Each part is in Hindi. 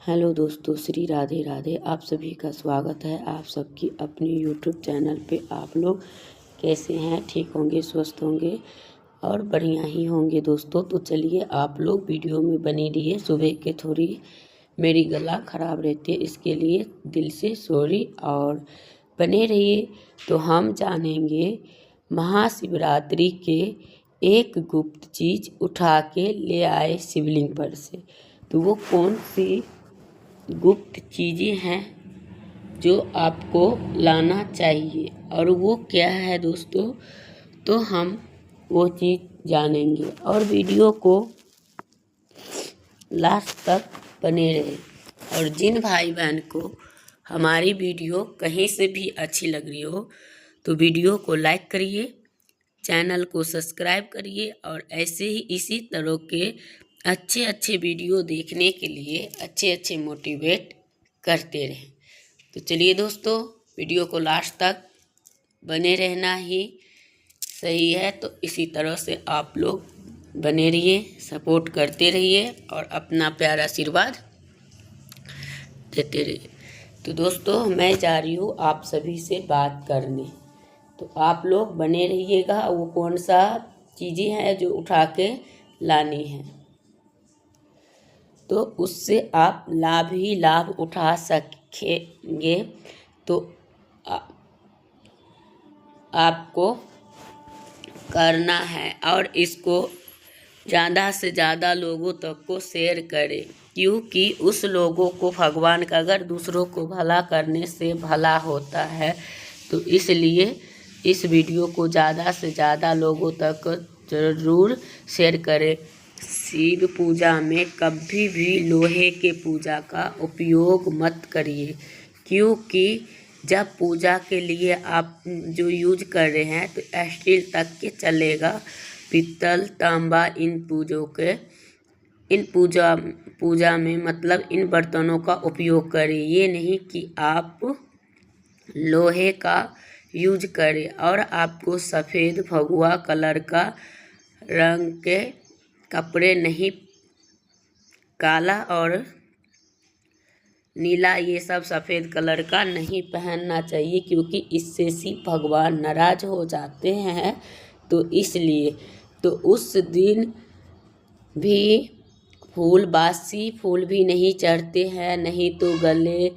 हेलो दोस्तों, श्री राधे राधे। आप सभी का स्वागत है आप सबकी अपनी यूट्यूब चैनल पे। आप लोग कैसे हैं? ठीक होंगे, स्वस्थ होंगे और बढ़िया ही होंगे दोस्तों। तो चलिए, आप लोग वीडियो में बने रहिए। सुबह के थोड़ी मेरी गला ख़राब रहती है, इसके लिए दिल से सॉरी और बने रहिए। तो हम जानेंगे महाशिवरात्रि के एक गुप्त चीज़ उठा के ले आए शिवलिंग पर से। तो वो कौन सी गुप्त चीज़ें हैं जो आपको लाना चाहिए और वो क्या है दोस्तों? तो हम वो चीज़ जानेंगे और वीडियो को लास्ट तक बने रहे। और जिन भाई बहन को हमारी वीडियो कहीं से भी अच्छी लग रही हो तो वीडियो को लाइक करिए, चैनल को सब्सक्राइब करिए और ऐसे ही इसी तरह के अच्छे अच्छे वीडियो देखने के लिए अच्छे मोटिवेट करते रहें। तो चलिए दोस्तों, वीडियो को लास्ट तक बने रहना ही सही है। तो इसी तरह से आप लोग बने रहिए, सपोर्ट करते रहिए और अपना प्यारा आशीर्वाद देते रहिए। तो दोस्तों, मैं जा रही हूँ आप सभी से बात करने, तो आप लोग बने रहिएगा। वो कौन सा चीज़ें हैं जो उठा के लानी है, तो उससे आप लाभ ही लाभ उठा सकेंगे। तो आपको करना है और इसको ज़्यादा से ज़्यादा लोगों तक को शेयर करें, क्योंकि उस लोगों को भगवान का अगर दूसरों को भला करने से भला होता है। तो इसलिए इस वीडियो को ज़्यादा से ज़्यादा लोगों तक ज़रूर शेयर करें। शिव पूजा में कभी भी लोहे के पूजा का उपयोग मत करिए, क्योंकि जब पूजा के लिए आप जो यूज कर रहे हैं तो स्टील तक के चलेगा। पित्तल, तांबा, इन पूजा में मतलब इन बर्तनों का उपयोग करें। ये नहीं कि आप लोहे का यूज करें। और आपको सफ़ेद भगवा कलर का रंग के कपड़े नहीं, काला और नीला ये सब सफ़ेद कलर का नहीं पहनना चाहिए, क्योंकि इससे शिव भगवान नाराज हो जाते हैं। तो इसलिए तो उस दिन भी बासी फूल भी नहीं चढ़ते हैं, नहीं तो गले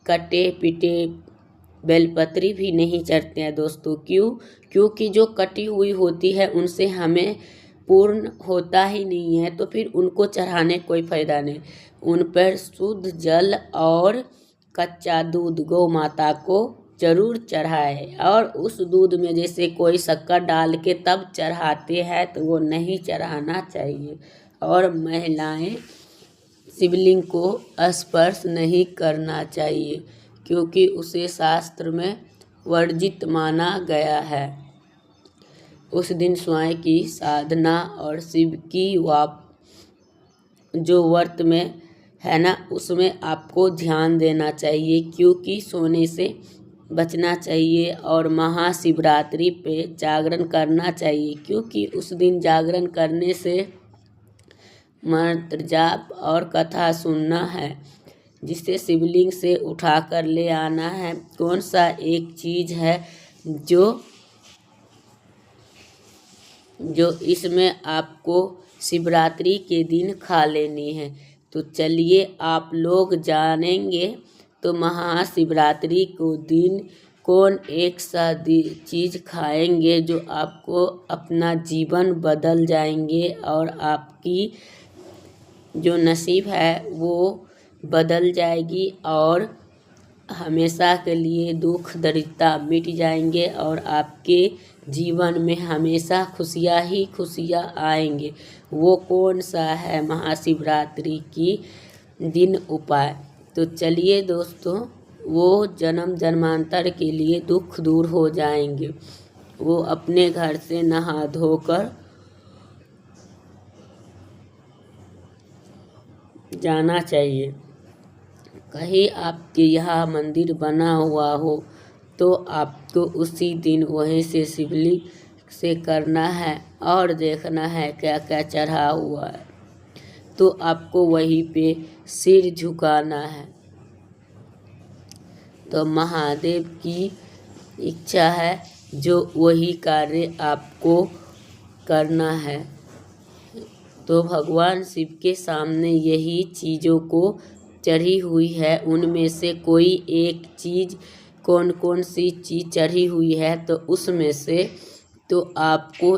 कटे पिटे बेलपत्री भी नहीं चढ़ते हैं दोस्तों। क्योंकि जो कटी हुई होती है उनसे हमें पूर्ण होता ही नहीं है, तो फिर उनको चढ़ाने कोई फ़ायदा नहीं। उन पर शुद्ध जल और कच्चा दूध गौ माता को जरूर चढ़ाए। और उस दूध में जैसे कोई शक्कर डाल के तब चढ़ाते हैं तो वो नहीं चढ़ाना चाहिए। और महिलाएं शिवलिंग को स्पर्श नहीं करना चाहिए, क्योंकि उसे शास्त्र में वर्जित माना गया है। उस दिन स्वयं की साधना और शिव की जो व्रत में है ना, उसमें आपको ध्यान देना चाहिए, क्योंकि सोने से बचना चाहिए। और महाशिवरात्रि पे जागरण करना चाहिए, क्योंकि उस दिन जागरण करने से मंत्र जाप और कथा सुनना है, जिसे शिवलिंग से उठा कर ले आना है। कौन सा एक चीज़ है जो इसमें आपको शिवरात्रि के दिन खा लेनी है। तो चलिए आप लोग जानेंगे। तो महाशिवरात्रि को दिन कौन एक सा चीज़ खाएंगे जो आपको अपना जीवन बदल जाएंगे और आपकी जो नसीब है वो बदल जाएगी और हमेशा के लिए दुख दरिद्रता मिट जाएंगे और आपके जीवन में हमेशा खुशियाँ ही खुशियाँ आएंगे। वो कौन सा है महाशिवरात्रि की दिन उपाय? तो चलिए दोस्तों, वो जन्म जन्मांतर के लिए दुख दूर हो जाएंगे। वो अपने घर से नहा धोकर जाना चाहिए। कहीं आपके यहाँ मंदिर बना हुआ हो तो आपको उसी दिन वहीं से शिवलिंग से करना है और देखना है क्या क्या चढ़ा हुआ है। तो आपको वहीं पे सिर झुकाना है। तो महादेव की इच्छा है जो वही कार्य आपको करना है। तो भगवान शिव के सामने यही चीज़ों को चढ़ी हुई है। उनमें से कोई एक चीज़, कौन कौन सी चीज़ चढ़ी हुई है, तो उसमें से तो आपको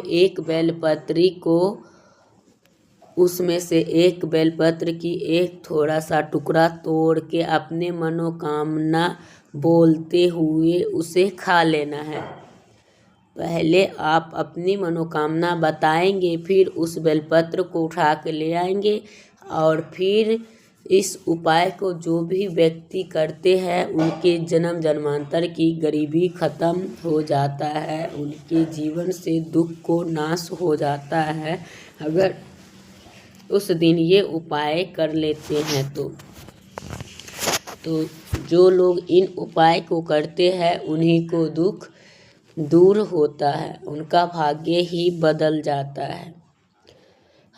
उसमें से एक बेलपत्र की एक थोड़ा सा टुकड़ा तोड़ के अपने मनोकामना बोलते हुए उसे खा लेना है। पहले आप अपनी मनोकामना बताएंगे, फिर उस बेलपत्र को उठा के ले आएंगे, और फिर इस उपाय को जो भी व्यक्ति करते हैं उनके जन्म जन्मांतर की गरीबी खत्म हो जाता है, उनके जीवन से दुख को नाश हो जाता है अगर उस दिन ये उपाय कर लेते हैं। तो जो लोग इन उपाय को करते हैं उन्हीं को दुख दूर होता है, उनका भाग्य ही बदल जाता है।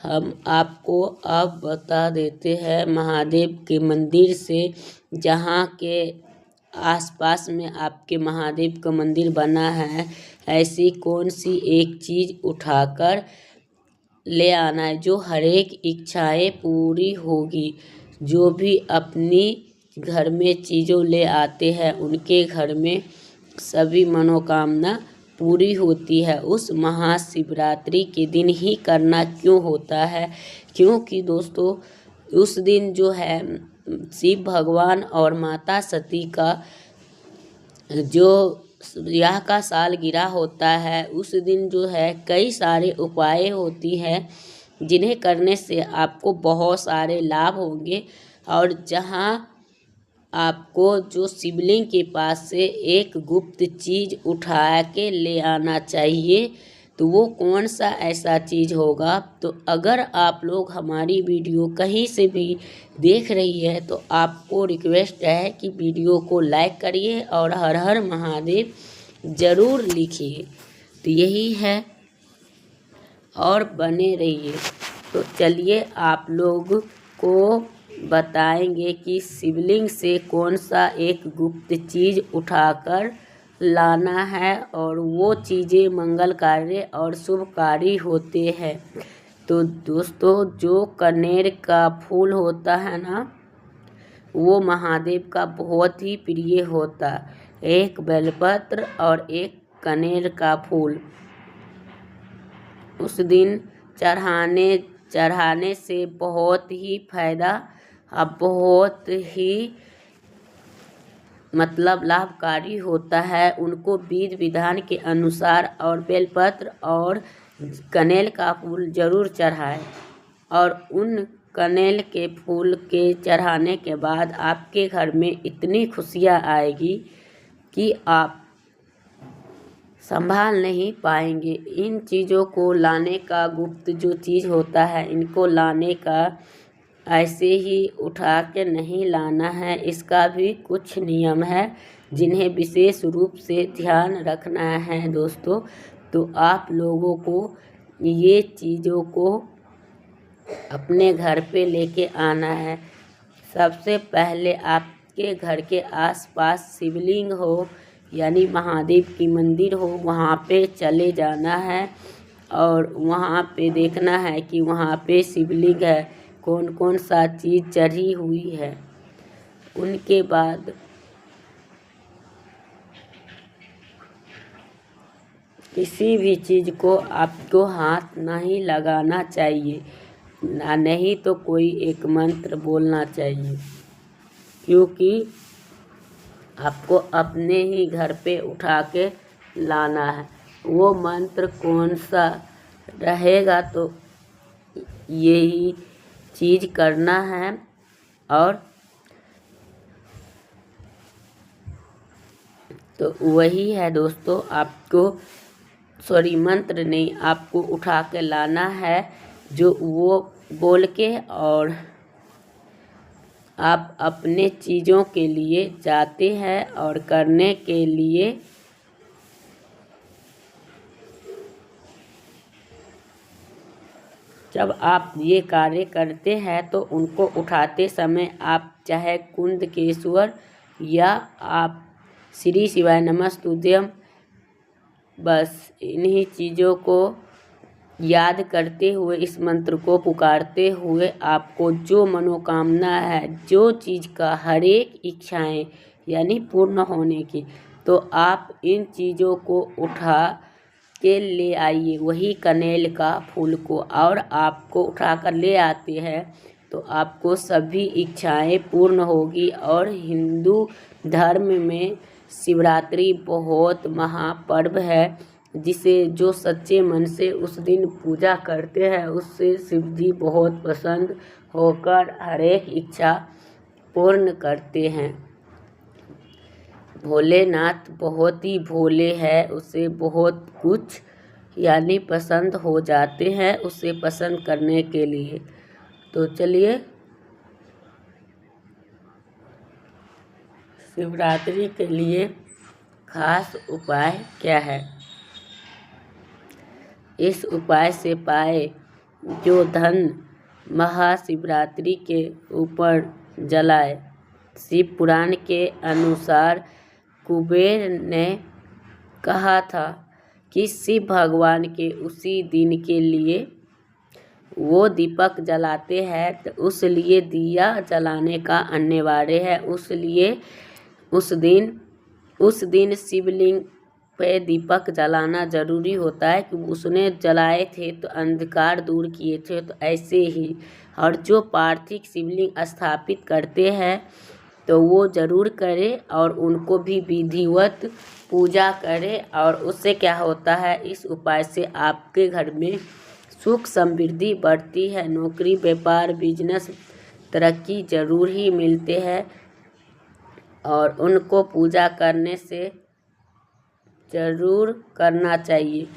हम आपको अब बता देते हैं महादेव के मंदिर से, जहाँ के आसपास में आपके महादेव का मंदिर बना है, ऐसी कौन सी एक चीज़ उठाकर ले आना है जो हर एक इच्छाएं पूरी होगी। जो भी अपनी घर में चीज़ों ले आते हैं उनके घर में सभी मनोकामना पूरी होती है। उस महाशिवरात्रि के दिन ही करना क्यों होता है? क्योंकि दोस्तों उस दिन जो है शिव भगवान और माता सती का जो ब्याह का सालगिरह होता है, उस दिन जो है कई सारे उपाय होती हैं जिन्हें करने से आपको बहुत सारे लाभ होंगे। और जहाँ आपको जो शिवलिंग के पास से एक गुप्त चीज़ उठा के ले आना चाहिए, तो वो कौन सा ऐसा चीज़ होगा? तो अगर आप लोग हमारी वीडियो कहीं से भी देख रही है तो आपको रिक्वेस्ट है कि वीडियो को लाइक करिए और हर हर महादेव ज़रूर लिखिए। तो यही है, और बने रहिए। तो चलिए आप लोग को बताएंगे कि शिवलिंग से कौन सा एक गुप्त चीज़ उठाकर लाना है, और वो चीज़ें मंगल कार्य और शुभकारी होते हैं। तो दोस्तों जो कनेर का फूल होता है ना, वो महादेव का बहुत ही प्रिय होता है। एक बेलपत्र और एक कनेर का फूल उस दिन चढ़ाने से बहुत ही फायदा, बहुत ही लाभकारी होता है। उनको विधि विधान के अनुसार और बेलपत्र और कनेल का फूल जरूर चढ़ाएं। और उन कनेल के फूल के चढ़ाने के बाद आपके घर में इतनी खुशियाँ आएगी कि आप संभाल नहीं पाएंगे। इन चीज़ों को लाने का गुप्त जो चीज़ होता है, इनको लाने का ऐसे ही उठा के नहीं लाना है, इसका भी कुछ नियम है जिन्हें विशेष रूप से ध्यान रखना है दोस्तों। तो आप लोगों को ये चीज़ों को अपने घर पे लेके आना है। सबसे पहले आपके घर के आसपास शिवलिंग हो, यानी महादेव की मंदिर हो, वहाँ पे चले जाना है और वहाँ पे देखना है कि वहाँ पे शिवलिंग है, कौन कौन सा चीज़ चढ़ी हुई है। उनके बाद किसी भी चीज़ को आपको हाथ नहीं लगाना चाहिए, नहीं तो कोई एक मंत्र बोलना चाहिए, क्योंकि आपको अपने ही घर पे उठा के लाना है। वो मंत्र कौन सा रहेगा तो यही चीज़ करना है। और तो वही है दोस्तों, आपको मंत्र नहीं, आपको उठा के लाना है जो वो बोल के, और आप अपने चीज़ों के लिए जाते हैं और करने के लिए जब आप ये कार्य करते हैं तो उनको उठाते समय आप चाहे कुंदकेश्वर या आप श्री शिवाय नमस्तुभ्यम, बस इन्हीं चीज़ों को याद करते हुए, इस मंत्र को पुकारते हुए आपको जो मनोकामना है, जो चीज़ का हर एक इच्छाएं यानी पूर्ण होने की, तो आप इन चीज़ों को उठा के ले आइए, वही कनेल का फूल को, और आपको उठा कर ले आते हैं तो आपको सभी इच्छाएं पूर्ण होगी। और हिंदू धर्म में शिवरात्रि बहुत महापर्व है, जिसे जो सच्चे मन से उस दिन पूजा करते हैं उससे शिव जी बहुत प्रसन्न होकर हर एक इच्छा पूर्ण करते हैं। भोलेनाथ बहुत ही भोले हैं, उसे बहुत कुछ यानी पसंद हो जाते हैं उसे पसंद करने के लिए। तो चलिए शिवरात्रि के लिए खास उपाय क्या है। इस उपाय से पाए जो धन महाशिवरात्रि के ऊपर जलाए। शिव पुराण के अनुसार कुबेर ने कहा था कि शिव भगवान के उसी दिन के लिए वो दीपक जलाते हैं, तो उस लिए दिया जलाने का अनिवार्य है। उसलिए उस दिन शिवलिंग पे दीपक जलाना जरूरी होता है, कि उसने जलाए थे तो अंधकार दूर किए थे। तो ऐसे ही और जो पार्थिव शिवलिंग स्थापित करते हैं तो वो जरूर करें और उनको भी विधिवत पूजा करें। और उससे क्या होता है, इस उपाय से आपके घर में सुख समृद्धि बढ़ती है, नौकरी व्यापार बिजनेस तरक्की जरूर ही मिलते हैं। और उनको पूजा करने से जरूर करना चाहिए।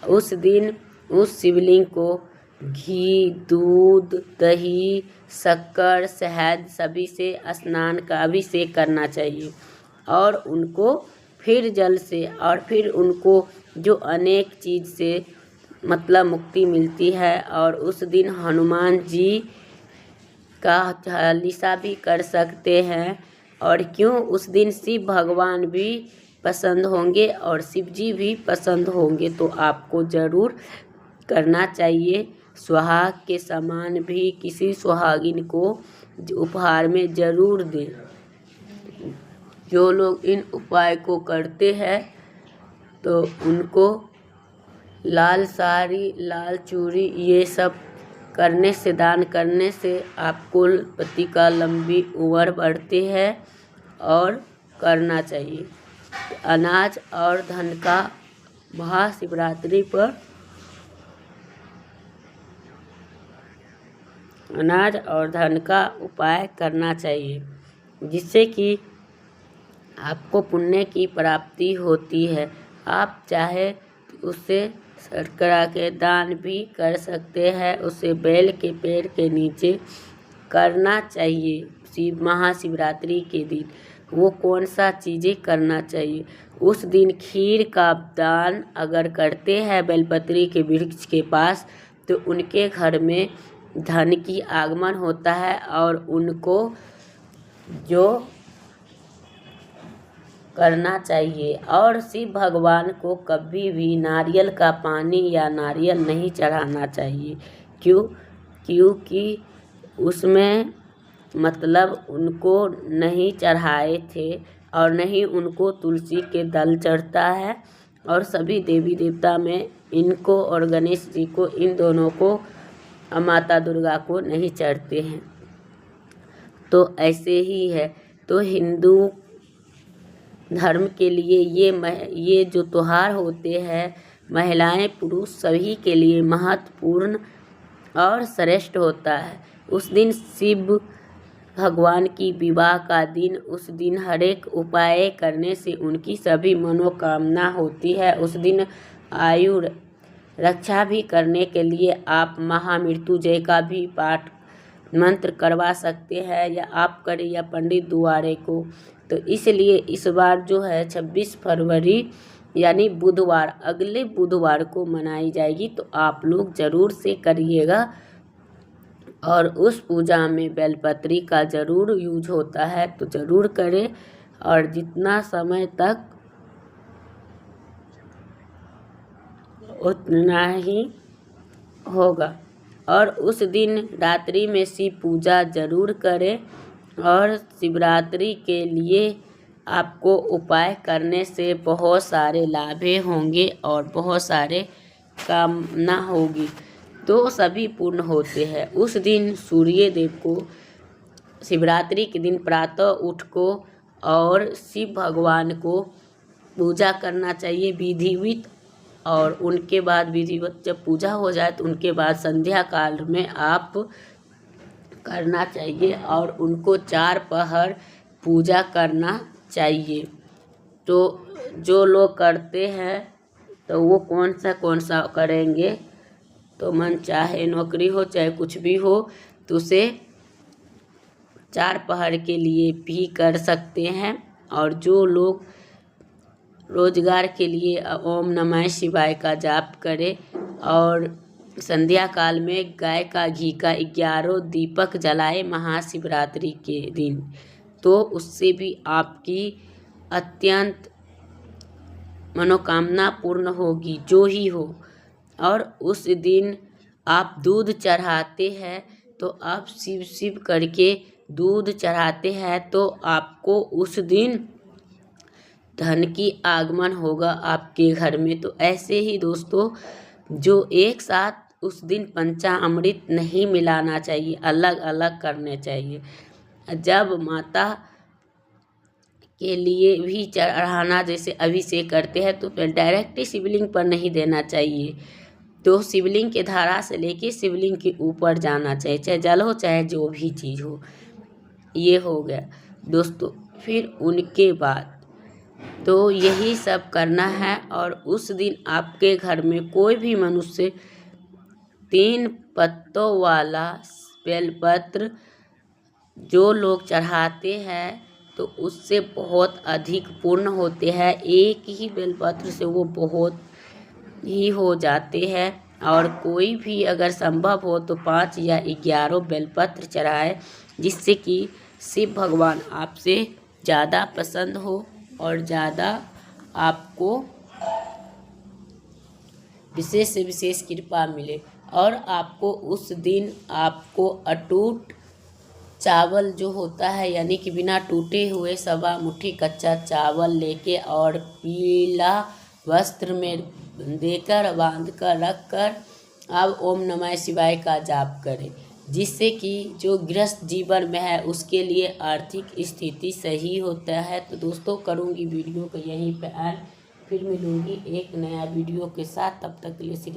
उस दिन उस शिवलिंग को घी, दूध, दही, शक्कर, शहद सभी से स्नान का अभिषेक करना चाहिए। और उनको फिर जल से और फिर उनको जो अनेक चीज़ से मतलब मुक्ति मिलती है। और उस दिन हनुमान जी का चालीसा भी कर सकते हैं। और क्यों, उस दिन शिव भगवान भी पसंद होंगे और शिव जी भी पसंद होंगे, तो आपको ज़रूर करना चाहिए। सुहाग के समान भी किसी सुहागिन को उपहार में ज़रूर दें। जो लोग इन उपाय को करते हैं तो उनको लाल साड़ी, लाल चूड़ी ये सब करने से, दान करने से आपको पति का लंबी उम्र बढ़ती है और करना चाहिए। अनाज और धन का महाशिवरात्रि पर अनाज और धन का उपाय करना चाहिए, जिससे कि आपको पुण्य की प्राप्ति होती है। आप चाहे तो उससे शर्करा के दान भी कर सकते हैं। उसे बेल के पेड़ के नीचे करना चाहिए महाशिवरात्रि के दिन। वो कौन सा चीज़ें करना चाहिए, उस दिन खीर का दान अगर करते हैं बेलपत्री के वृक्ष के पास, तो उनके घर में धन की आगमन होता है। और उनको जो करना चाहिए। और शिव भगवान को कभी भी नारियल का पानी या नारियल नहीं चढ़ाना चाहिए। क्योंकि उसमें मतलब उनको नहीं चढ़ाए थे और नहीं उनको तुलसी के दल चढ़ता है। और सभी देवी देवता में इनको और गणेश जी को, इन दोनों को, माता दुर्गा को नहीं चढ़ते हैं। तो ऐसे ही है। तो हिंदू धर्म के लिए ये जो त्योहार होते हैं, महिलाएं पुरुष सभी के लिए महत्वपूर्ण और श्रेष्ठ होता है। उस दिन शिव भगवान की विवाह का दिन, उस दिन हर एक उपाय करने से उनकी सभी मनोकामना होती है। उस दिन आयु रक्षा भी करने के लिए आप महामृत्युंजय का भी पाठ मंत्र करवा सकते हैं, या आप करें या पंडित दुआरे को। तो इसलिए इस बार जो है 26 फरवरी यानी बुधवार, अगले बुधवार को मनाई जाएगी, तो आप लोग ज़रूर से करिएगा। और उस पूजा में बेलपत्री का ज़रूर यूज होता है, तो ज़रूर करें और जितना समय तक उतना ही होगा। और उस दिन रात्रि में शिव पूजा ज़रूर करें और शिवरात्रि के लिए आपको उपाय करने से बहुत सारे लाभे होंगे और बहुत सारे कामना होगी, तो सभी पूर्ण होते हैं। उस दिन सूर्य देव को शिवरात्रि के दिन प्रातः उठ को और शिव भगवान को पूजा करना चाहिए विधिवत, और उनके बाद विधिवत जब पूजा हो जाए तो उनके बाद संध्या काल में आप करना चाहिए और उनको 4 पहर पूजा करना चाहिए। तो जो लोग करते हैं तो वो कौन सा करेंगे, तो मन चाहे नौकरी हो चाहे कुछ भी हो तो उसे 4 पहर के लिए भी कर सकते हैं। और जो लोग रोजगार के लिए ओम नमः शिवाय का जाप करें और संध्या काल में गाय का घी का 11 दीपक जलाए महाशिवरात्रि के दिन, तो उससे भी आपकी अत्यंत मनोकामना पूर्ण होगी जो ही हो। और उस दिन आप दूध चढ़ाते हैं तो आप शिव शिव करके दूध चढ़ाते हैं तो आपको उस दिन धन की आगमन होगा आपके घर में। तो ऐसे ही दोस्तों, जो एक साथ उस दिन पंचामृत नहीं मिलाना चाहिए, अलग अलग करने चाहिए। जब माता के लिए भी चढ़ाना जैसे अभिषेक करते हैं तो डायरेक्ट शिवलिंग पर नहीं देना चाहिए, तो शिवलिंग के धारा से लेके शिवलिंग के ऊपर जाना चाहिए, चाहे जल हो चाहे जो भी चीज़ हो। ये हो गया दोस्तों। फिर उनके बाद तो यही सब करना है। और उस दिन आपके घर में कोई भी मनुष्य 3 पत्तों वाला बेलपत्र जो लोग चढ़ाते हैं तो उससे बहुत अधिक पूर्ण होते हैं। एक ही बेलपत्र से वो बहुत ही हो जाते हैं। और कोई भी अगर संभव हो तो 5 या 11 बेलपत्र चढ़ाए, जिससे कि शिव भगवान आपसे ज़्यादा पसंद हो और ज़्यादा आपको विशेष से विशेष कृपा मिले। और आपको उस दिन आपको अटूट चावल जो होता है, यानी कि बिना टूटे हुए 1.25 मुट्ठी कच्चा चावल लेके और पीला वस्त्र में देकर बांध कर रख कर अब ओम नमः शिवाय का जाप करें, जिससे कि जो गृहस्थ जीवन में है उसके लिए आर्थिक स्थिति सही होता है। तो दोस्तों, करूँगी वीडियो को यहीं पे एंड, फिर मिलूँगी एक नया वीडियो के साथ। तब तक के लिए श्री